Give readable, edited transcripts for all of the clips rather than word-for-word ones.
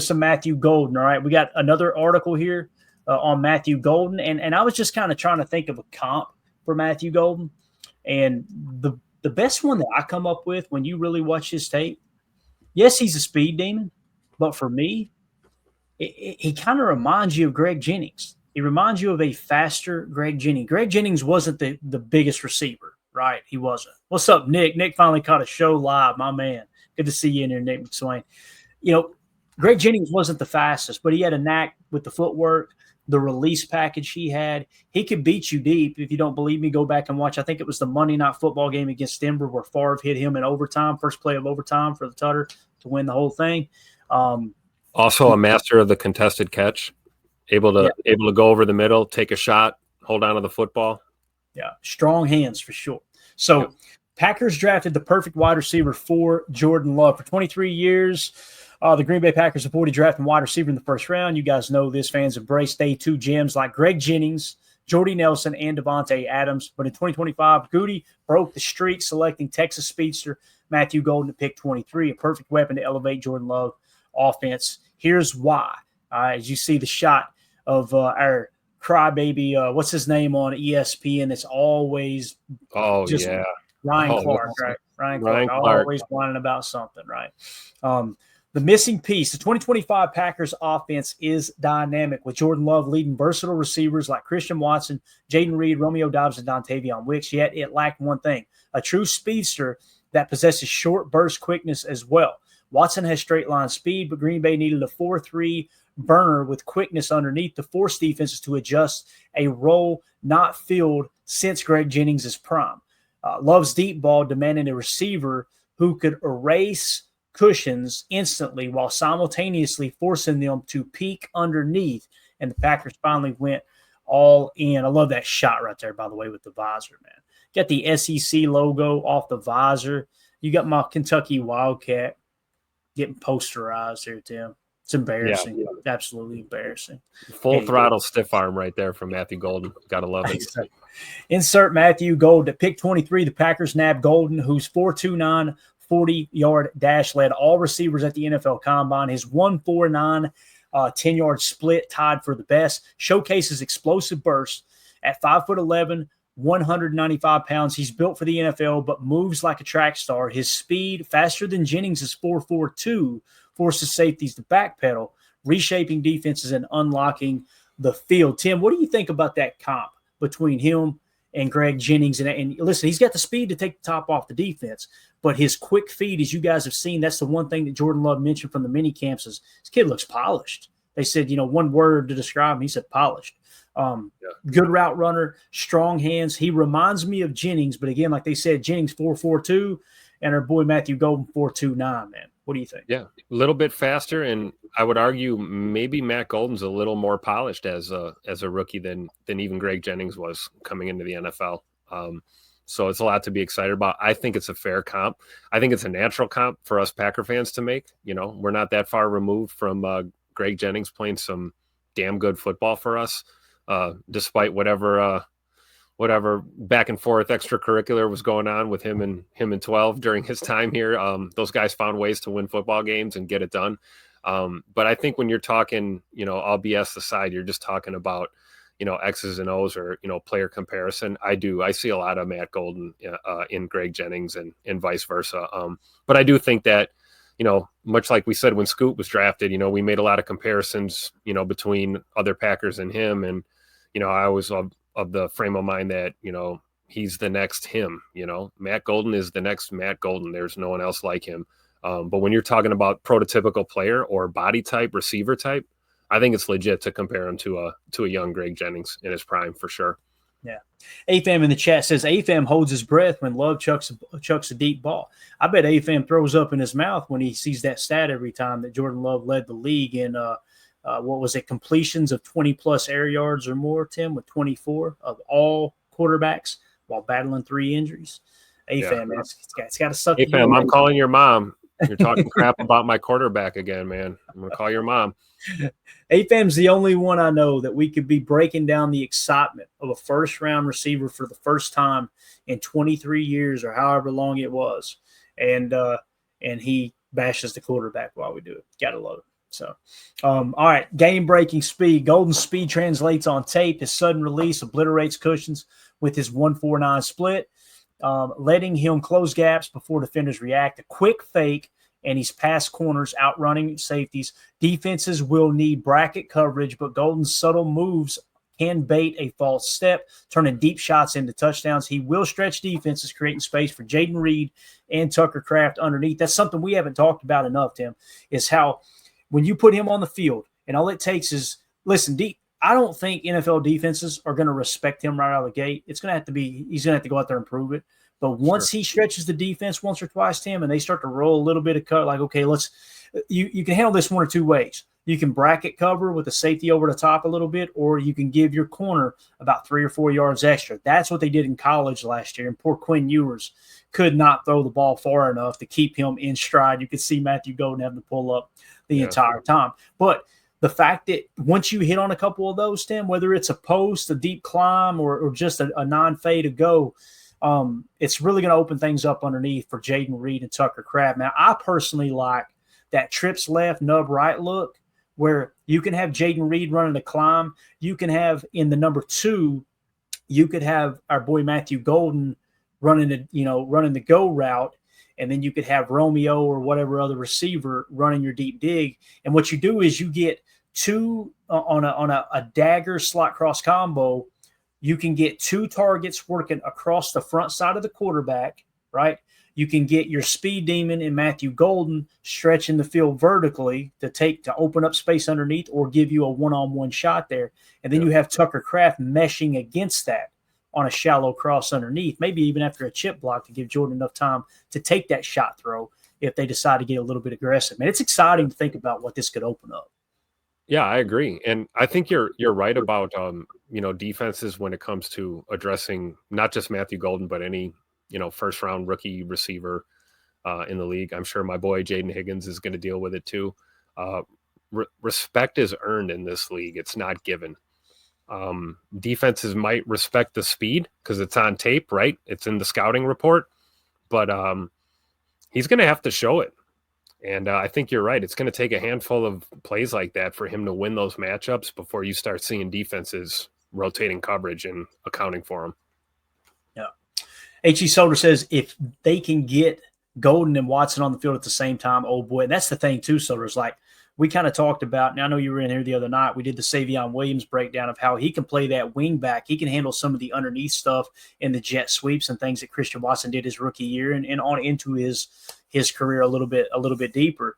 some Matthew Golden. All right, we got another article here on Matthew Golden, and I was just kind of trying to think of a comp for Matthew Golden, and the best one that I come up with when you really watch his tape, yes, he's a speed demon, but for me, he kind of reminds you of Greg Jennings. He reminds you of a faster Greg Jennings. Greg Jennings wasn't the biggest receiver, right? He wasn't. What's up, Nick? Nick finally caught a show live, my man. Good to see you in there, Nick McSwain. You know, Greg Jennings wasn't the fastest, but he had a knack with the footwork, the release package he had. He could beat you deep. If you don't believe me, go back and watch. I think it was the Monday Night Football game against Denver where Favre hit him in overtime, first play of overtime for the Tutter to win the whole thing. Also a master of the contested catch, able to go over the middle, take a shot, hold on to the football. Yeah, strong hands for sure. So Packers drafted the perfect wide receiver for Jordan Love. For 23 years, the Green Bay Packers have already drafted wide receiver in the first round. You guys know this. Fans embrace day two gems like Greg Jennings, Jordy Nelson, and Devontae Adams. But in 2025, Goody broke the streak, selecting Texas speedster Matthew Golden at pick 23, a perfect weapon to elevate Jordan Love offense. Here's why. As you see the shot of our crybaby, what's his name on ESPN? It's always Ryan Clark, right? Ryan Clark, always whining about something, right? The missing piece, the 2025 Packers offense is dynamic with Jordan Love leading versatile receivers like Christian Watson, Jaden Reed, Romeo Dobbs, and Dontavion Wicks, yet it lacked one thing, a true speedster that possesses short burst quickness as well. Watson has straight line speed, but Green Bay needed a 4-3 burner with quickness underneath to force defenses to adjust a role not filled since Greg Jennings' prime. Love's deep ball demanded a receiver who could erase cushions instantly while simultaneously forcing them to peek underneath, and the Packers finally went all in. I love that shot right there, by the way, with the visor, man. Got the SEC logo off the visor. You got my Kentucky Wildcat getting posterized here, Tim. It's embarrassing. Yeah. Absolutely embarrassing. Full throttle stiff arm right there from Matthew Golden. Gotta love it. Insert Matthew Golden at pick 23. The Packers nabbed Golden, whose 4.29 40-yard dash led all receivers at the NFL Combine. His 1.49 10-yard split tied for the best. Showcases explosive bursts at 5'11", 195 pounds. He's built for the NFL, but moves like a track star. His speed, faster than Jennings' 4.42, forces safeties to backpedal, reshaping defenses and unlocking the field. Tim, what do you think about that comp between him and Greg Jennings? And listen, he's got the speed to take the top off the defense, but his quick feet, as you guys have seen, that's the one thing that Jordan Love mentioned from the mini camps is this kid looks polished. They said, one word to describe him. He said polished. Good route runner, strong hands. He reminds me of Jennings, but again, like they said, Jennings 4.42 and our boy Matthew Golden 4.29, man. What do you think? Yeah, a little bit faster, and I would argue maybe Matt Golden's a little more polished as a rookie than even Greg Jennings was coming into the NFL. So it's a lot to be excited about. I think it's a fair comp. I think it's a natural comp for us Packer fans to make. We're not that far removed from Greg Jennings playing some damn good football for us, despite whatever back and forth extracurricular was going on with him and 12 during his time here. Those guys found ways to win football games and get it done. But I think when you're talking, all BS aside, you're just talking about, X's and O's or, player comparison. I see a lot of Matt Golden in Greg Jennings and vice versa. But I do think that, much like we said when Scoot was drafted, we made a lot of comparisons, between other Packers and him. And, I always of the frame of mind that, he's the next him, Matt Golden is the next Matt Golden. There's no one else like him. But when you're talking about prototypical player or body type, receiver type, I think it's legit to compare him to a young Greg Jennings in his prime for sure. Yeah. AFAM in the chat says AFAM holds his breath when Love chucks a deep ball. I bet AFAM throws up in his mouth when he sees that stat every time that Jordan Love led the league in completions of 20-plus air yards or more, Tim, with 24 of all quarterbacks while battling 3 injuries. AFAM, man, it's got to suck. AFAM, I'm calling your mom. You're talking crap about my quarterback again, man. I'm going to call your mom. AFAM's the only one I know that we could be breaking down the excitement of a first-round receiver for the first time in 23 years or however long it was. And he bashes the quarterback while we do it. Got to love it. So, all right, game-breaking speed. Golden's speed translates on tape. His sudden release obliterates cushions with his 1-4-9 split, letting him close gaps before defenders react. A quick fake, and he's past corners, outrunning safeties. Defenses will need bracket coverage, but Golden's subtle moves can bait a false step, turning deep shots into touchdowns. He will stretch defenses, creating space for Jaden Reed and Tucker Kraft underneath. That's something we haven't talked about enough, Tim, is how when you put him on the field, and all it takes is, listen, I don't think NFL defenses are going to respect him right out of the gate. He's going to have to go out there and prove it. But once he stretches the defense once or twice, Tim, and they start to roll a little bit of cut, like, okay, you can handle this one or two ways. You can bracket cover with the safety over the top a little bit, or you can give your corner about 3 or 4 yards extra. That's what they did in college last year. And poor Quinn Ewers could not throw the ball far enough to keep him in stride. You could see Matthew Golden having to pull up the entire time. But the fact that once you hit on a couple of those, Tim, whether it's a post, a deep climb, or just a non-fade to go, it's really going to open things up underneath for Jaden Reed and Tucker Kraft. Now, I personally like that trips left, nub right look, where you can have Jaden Reed running the climb. You can have in the number 2, you could have our boy Matthew Golden running the go route. And then you could have Romeo or whatever other receiver running your deep dig. And what you do is you get 2 on a dagger slot cross combo. You can get 2 targets working across the front side of the quarterback, right? You can get your speed demon and Matthew Golden stretching the field vertically to open up space underneath or give you a one-on-one shot there. And then you have Tucker Kraft meshing against that on a shallow cross underneath, maybe even after a chip block to give Jordan enough time to take that shot throw if they decide to get a little bit aggressive. Man, it's exciting to think about what this could open up. Yeah, I agree. And I think you're right about, defenses when it comes to addressing not just Matthew Golden, but any, first round rookie receiver in the league. I'm sure my boy Jaden Higgins is going to deal with it too. Respect is earned in this league. It's not given. Defenses might respect the speed because it's on tape, right? It's in the scouting report, but he's going to have to show it. And I think you're right. It's going to take a handful of plays like that for him to win those matchups before you start seeing defenses rotating coverage and accounting for them. Yeah. H.E. Solder says if they can get Golden and Watson on the field at the same time, oh boy. And that's the thing too, Solder, is like, we kind of talked about, and I know you were in here the other night, we did the Savion Williams breakdown of how he can play that wing back. He can handle some of the underneath stuff in the jet sweeps and things that Christian Watson did his rookie year and on into his career a little bit deeper.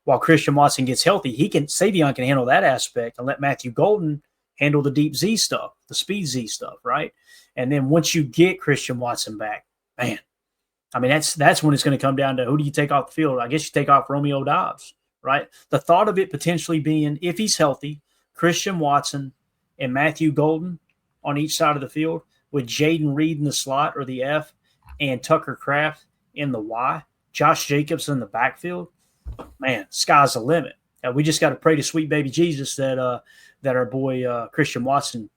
While Christian Watson gets healthy, Savion can handle that aspect and let Matthew Golden handle the deep Z stuff, the speed Z stuff, right? And then once you get Christian Watson back, man, I mean, that's when it's going to come down to who do you take off the field? I guess you take off Romeo Dobbs. Right? The thought of it potentially being, if he's healthy, Christian Watson and Matthew Golden on each side of the field with Jaden Reed in the slot or the F and Tucker Kraft in the Y, Josh Jacobs in the backfield, man, sky's the limit. We just got to pray to sweet baby Jesus that our boy Christian Watson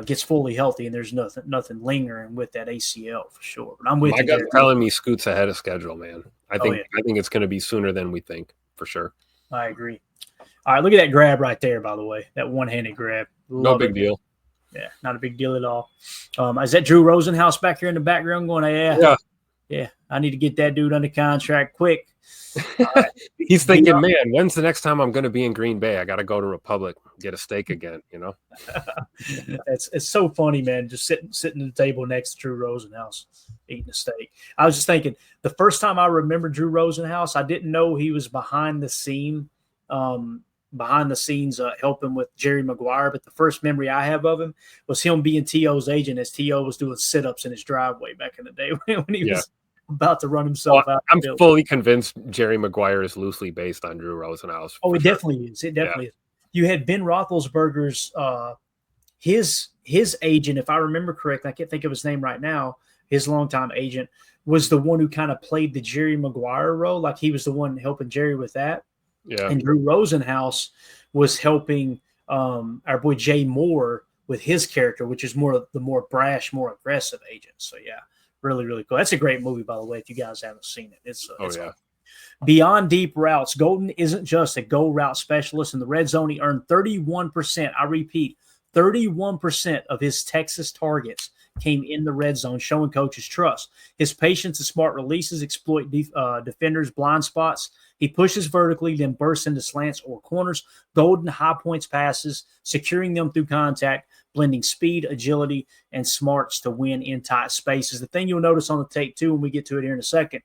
gets fully healthy and there's nothing lingering with that ACL for sure. But I'm with you. My gut's telling me Scoot's ahead of schedule, man. I think it's going to be sooner than we think for sure. I agree. All right, look at that grab right there, by the way. That one-handed grab. No big deal. Yeah, not a big deal at all. Is that Drew Rosenhaus back here in the background going, yeah, I need to get that dude under contract quick. Right. He's thinking, man, when's the next time I'm going to be in Green Bay? I got to go to Republic, get a steak again, It's so funny, man, just sitting at the table next to Drew Rosenhaus eating a steak. I was just thinking, the first time I remember Drew Rosenhaus, I didn't know he was behind the scenes helping with Jerry Maguire, but the first memory I have of him was him being T.O.'s agent as T.O. was doing sit-ups in his driveway back in the day when he was about to run himself out. I'm fully convinced Jerry Maguire is loosely based on Drew Rosenhaus. Oh, it definitely is. It definitely is. You had Ben Roethlisberger's his agent, if I remember correctly, I can't think of his name right now, his longtime agent was the one who kind of played the Jerry Maguire role. Like he was the one helping Jerry with that. Yeah. And Drew Rosenhaus was helping our boy Jay Moore with his character, which is more brash, more aggressive agent. So yeah, really, really cool. That's a great movie, by the way, if you guys haven't seen it. It's awesome. Beyond deep routes, Golden isn't just a go route specialist. In the red zone, he earned 31%. I repeat, 31% of his Texas targets came in the red zone, showing coaches trust. His patience and smart releases exploit defenders' blind spots. He pushes vertically, then bursts into slants or corners. Golden high points passes, securing them through contact, blending speed, agility, and smarts to win in tight spaces. The thing you'll notice on the tape, too, when we get to it here in a second,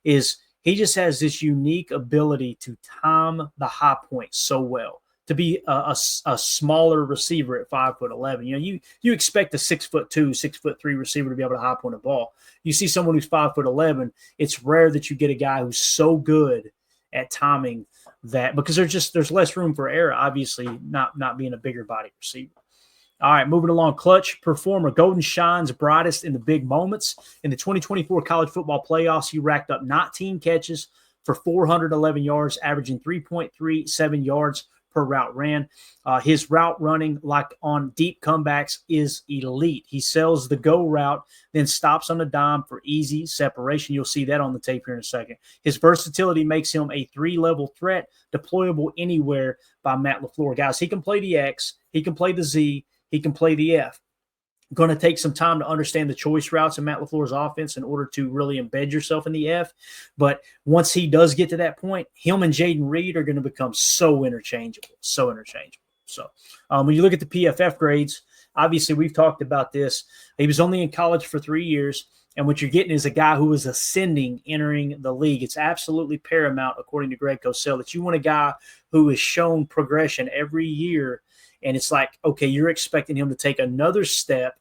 is he just has this unique ability to time the high points so well. To be a smaller receiver at 5'11", you expect a 6'2", 6'3" receiver to be able to high point a ball. You see someone who's 5'11", it's rare that you get a guy who's so good at timing that, because there's less room for error, obviously, not being a bigger body receiver. All right, moving along. Clutch performer. Golden shines brightest in the big moments. In the 2024 college football playoffs, he racked up 19 catches for 411 yards, averaging 3.37 yards per route ran. His route running, like on deep comebacks, is elite. He sells the go route, then stops on a dime for easy separation. You'll see that on the tape here in a second. His versatility makes him a 3-level threat, deployable anywhere by Matt LaFleur. Guys, he can play the X, he can play the Z, he can play the F. Going to take some time to understand the choice routes in Matt LaFleur's offense in order to really embed yourself in the F. But once he does get to that point, him and Jaden Reed are going to become so interchangeable. So, when you look at the PFF grades, obviously we've talked about this. He was only in college for 3 years, and what you're getting is a guy who is ascending, entering the league. It's absolutely paramount, according to Greg Cosell, that you want a guy who has shown progression every year. And it's like, okay, you're expecting him to take another step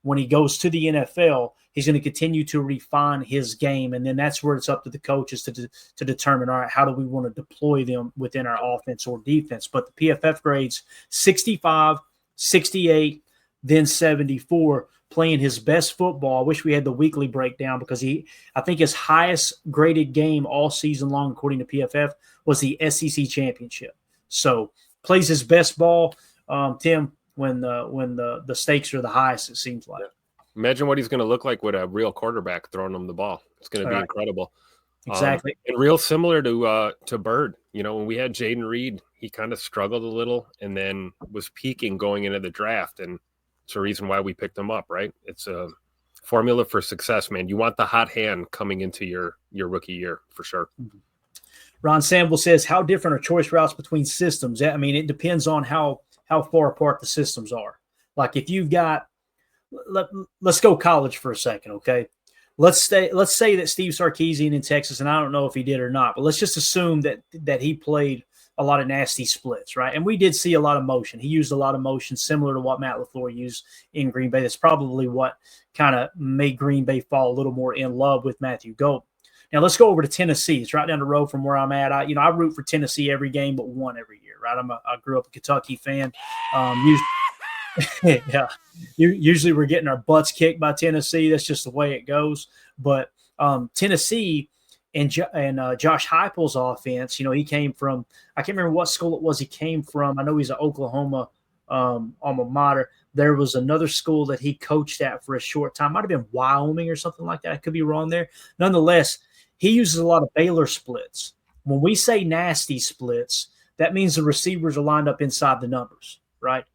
when he goes to the NFL. He's going to continue to refine his game. And then that's where it's up to the coaches to determine, all right, how do we want to deploy them within our offense or defense? But the PFF grades 65, 68, then 74, playing his best football. I wish we had the weekly breakdown, because I think his highest graded game all season long, according to PFF, was the SEC championship. So plays his best ball. Tim, when the stakes are the highest, it seems like. Imagine what he's going to look like with a real quarterback throwing him the ball. It's going to be incredible. Exactly. And real similar to Bird. When we had Jaden Reed, he kind of struggled a little and then was peaking going into the draft. And it's a reason why we picked him up, right? It's a formula for success, man. You want the hot hand coming into your rookie year for sure. Mm-hmm. Ron Sample says, how different are choice routes between systems? I mean, it depends on how far apart the systems are. Like if you've got, let's go college for a second, okay? Let's say that Steve Sarkisian in Texas, and I don't know if he did or not, but let's just assume that he played a lot of nasty splits, right? And we did see a lot of motion. He used a lot of motion similar to what Matt LaFleur used in Green Bay. That's probably what kind of made Green Bay fall a little more in love with Matthew Golden. Now let's go over to Tennessee. It's right down the road from where I'm at. I root for Tennessee every game but one every year, right? I grew up a Kentucky fan. Usually we're getting our butts kicked by Tennessee. That's just the way it goes. But Tennessee and Josh Heupel's offense, he came from, I can't remember what school it was he came from. I know he's an Oklahoma alma mater. There was another school that he coached at for a short time. Might have been Wyoming or something like that. I could be wrong there. Nonetheless, he uses a lot of Baylor splits. When we say nasty splits, that means the receivers are lined up inside the numbers, right?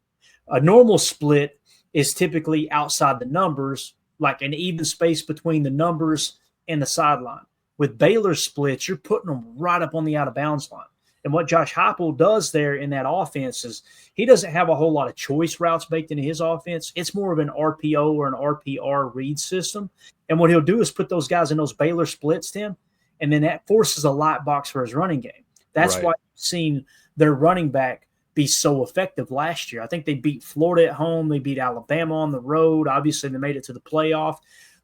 A normal split is typically outside the numbers, like an even space between the numbers and the sideline. With Baylor splits, you're putting them right up on the out-of-bounds line. And what Josh Heupel does there in that offense is he doesn't have a whole lot of choice routes baked into his offense. It's more of an RPO or an RPR read system. And what he'll do is put those guys in those Baylor splits, Tim, and then that forces a light box for his running game. That's why you've seen their running back be so effective last year. I think they beat Florida at home. They beat Alabama on the road. Obviously, they made it to the playoff.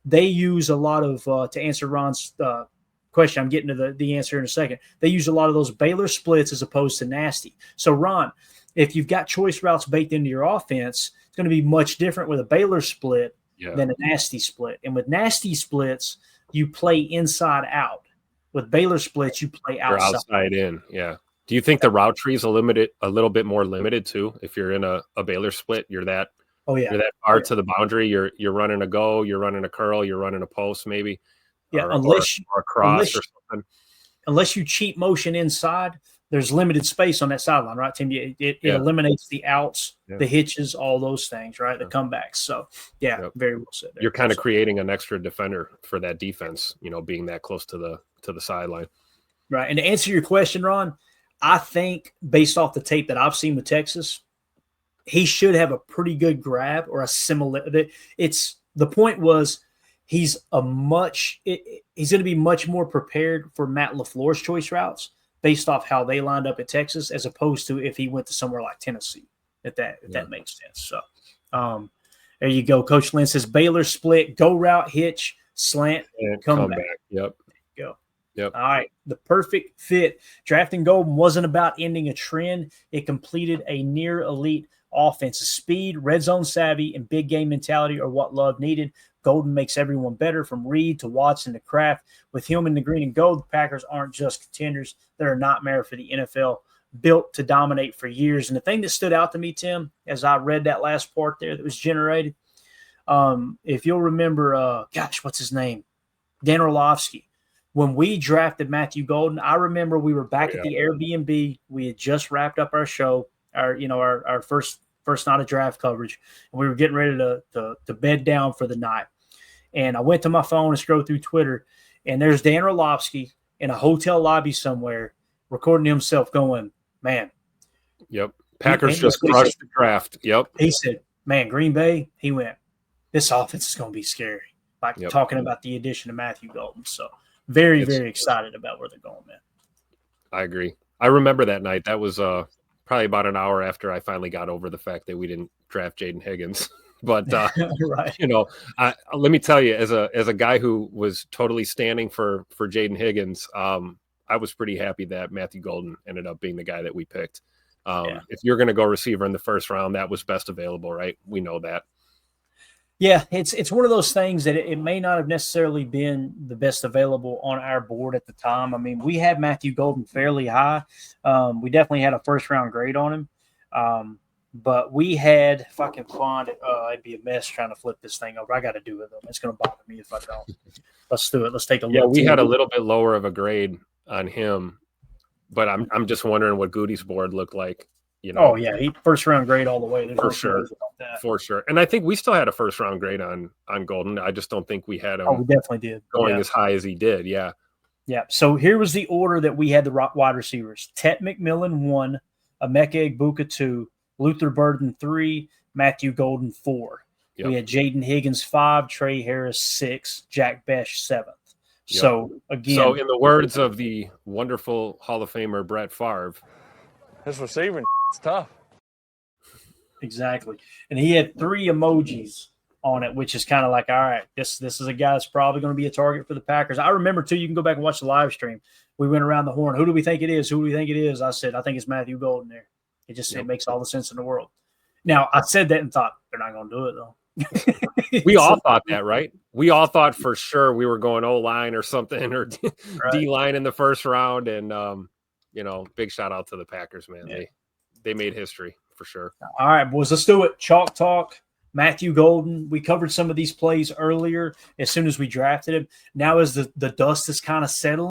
They use a lot of, to answer Ron's question, I'm getting to the answer in a second. They use a lot of those Baylor splits as opposed to nasty. So, Ron, if you've got choice routes baked into your offense, it's going to be much different with a Baylor split than a nasty split. And with nasty splits, you play inside out. With Baylor splits, you play outside. You're outside in, yeah. Do you think the route tree is a little bit more limited too? If you're in a Baylor split, you're that far to the boundary. You're running a go, you're running a curl, you're running a post maybe. Yeah, or a cross or something. unless you cheat motion inside, there's limited space on that sideline, right, Tim? It eliminates the outs, the hitches, all those things, right? The comebacks. So, very well said there. You're kind of creating an extra defender for that defense, being that close to the sideline. Right. And to answer your question, Ron, I think based off the tape that I've seen with Texas, he should have a pretty good grab or a similar. The point was he's going to be much more prepared for Matt LaFleur's choice routes based off how they lined up at Texas, as opposed to if he went to somewhere like Tennessee, if that makes sense. So there you go. Coach Lynn says Baylor split, go route, hitch, slant, and come back. Yep. There you go. Yep. All right. The perfect fit. Drafting Golden wasn't about ending a trend. It completed a near elite offense. Speed, red zone savvy, and big game mentality are what Love needed. Golden makes everyone better, from Reed to Watson to Kraft. With him in the green and gold, the Packers aren't just contenders. They're a nightmare for the NFL, built to dominate for years. And the thing that stood out to me, Tim, as I read that last part there that was generated, if you'll remember, what's his name? Dan Orlovsky. When we drafted Matthew Golden, I remember we were back at the Airbnb. We had just wrapped up our show, our first night of draft coverage, and we were getting ready to bed down for the night. And I went to my phone and scrolled through Twitter, and there's Dan Orlovsky in a hotel lobby somewhere recording himself going, man. Yep. Packers just crushed the draft. Yep. He said, man, Green Bay, he went, this offense is going to be scary. Talking about the addition of Matthew Golden. So very, very excited about where they're going, man. I agree. I remember that night. That was probably about an hour after I finally got over the fact that we didn't draft Jaden Higgins. But right. Let me tell you, as a guy who was totally standing for Jaden Higgins, I was pretty happy that Matthew Golden ended up being the guy that we picked. If you're going to go receiver in the first round, that was best available, right? We know that. Yeah, it's one of those things that it may not have necessarily been the best available on our board at the time. I mean, we had Matthew Golden fairly high. We definitely had a first-round grade on him. But we had, if I can find it, it'd be a mess trying to flip this thing over. I got to do it, though. It's going to bother me if I don't. Let's do it. Let's take a look. Yeah, we had a little bit lower of a grade on him, but I'm just wondering what Goody's board looked like. Oh, yeah, he first-round grade all the way. There's for sure. For sure. And I think we still had a first-round grade on Golden. I just don't think we had him. Oh, we definitely did. Going as high as he did, yeah. Yeah, so here was the order that we had the wide receivers. Tet McMillan 1, Emeka Egbuka 2, Luther Burden 3, Matthew Golden 4. Yep. We had Jaden Higgins 5, Trey Harris 6, Jack Besh 7th. Yep. So, again. So, in the words of the wonderful Hall of Famer Brett Favre, his receiving is tough. Exactly. And he had 3 emojis on it, which is kind of like, all right, this is a guy that's probably going to be a target for the Packers. I remember, too, you can go back and watch the live stream. We went around the horn. Who do we think it is? Who do we think it is? I said, I think it's Matthew Golden there. It makes all the sense in the world. Now, I said that and thought, they're not going to do it, though. We all thought that, right? We all thought for sure we were going O-line or something, or D-line in the first round. And, big shout out to the Packers, man. Yeah. They made history for sure. All right, boys, let's do it. Chalk talk. Matthew Golden. We covered some of these plays earlier as soon as we drafted him. Now as the dust is kind of settling,